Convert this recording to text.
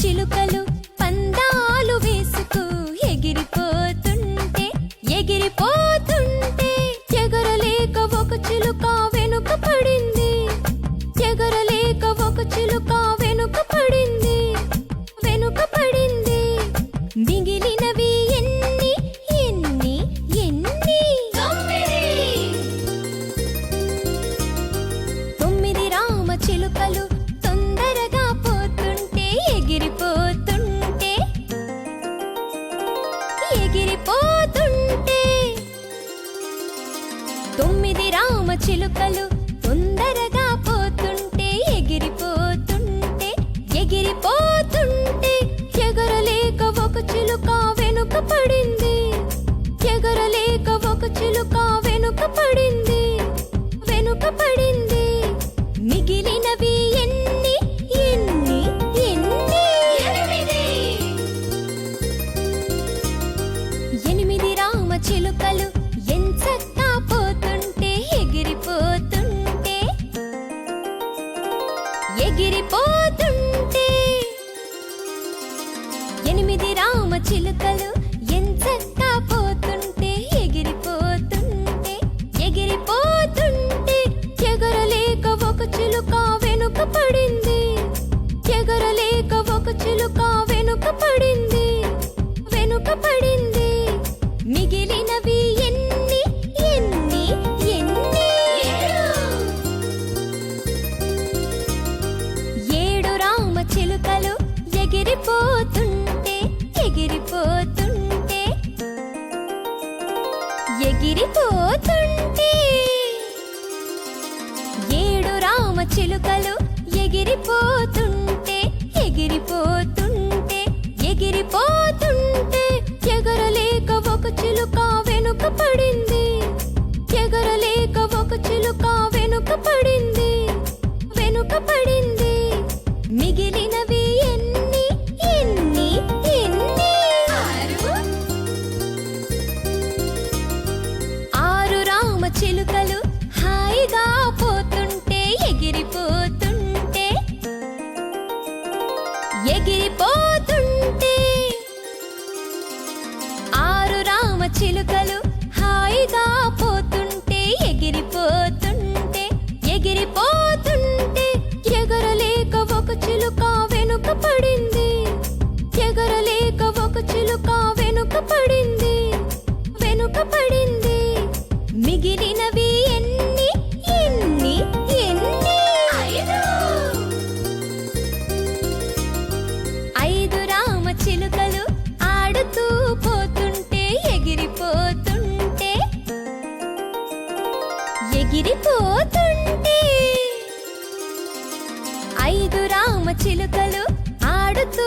చిలుకలు పందాలు వేసుకు ఎగిరిపోతుంటే ఎగరలేక ఒక చిలుక వెనుక పడింది. ఎగరలేక ఒక చిలుక వెనుక పడింది. మిగిలినవి ఎన్ని ఎన్ని ఎన్ని? 9 రామ చిలుకలు తొందరగా పోతుంటే ఎగిరిపోతుంటే 9 రామ చిలుకలు తొందరగా పోతుంటే ఎగిరిపోతుంటే ఎగరలేక ఒక చిలుక వెనుక పడింది. ఎగరలేక ఒక చిలుక వెనుక పడింది. మిగిలినవి ఎన్ని ఎన్ని ఎన్ని? 8 రామ చిలుకలు ఎంచక్కా పోతుంటే ఎగిరిపోతుంటే 8 రామ చిలుకలు ఎంచక్కా పోతుంటే ఎగిరిపోతుంటే ఎగరలేక ఒక చిలుక వెనుక పడింది. ఎగరలేక ఒక చిలుక వెనుక పడింది. మిగిలినవి ఎన్ని ఎన్ని ఎన్ని? 7 రామ చిలుకలు ఎగిరిపోతుంటే 7 రామ చిలుకలు ఎగిరిపోతుంటే ఎగరలేక ఒక చిలుక వెనుక పడింది. ఎగరలేక ఒక చిలుక వెనుక పడింది. మిగిలినవి ఎన్ని ఎన్ని ఎన్ని? 6 రామ చిలుకలు హాయిగా పోతుంటే ఎగిరిపోతుంటే 6 రామ చిలుకలు హాయిగా పోతుంటే ఎగిరిపోతుంటే ఎగరలేక ఒక చిలుక వెనుక పడింది. ఎగరలేక ఒక చిలుక వెనుక పడింది. మిగిలినవి ఎన్ని ఎన్ని ఎన్ని? 5 రామ చిలుకలు ఆడుతూ పోతుంటే ఎగిరిపోతుంటే 5 రామ చిలుకలు ఆడుతూ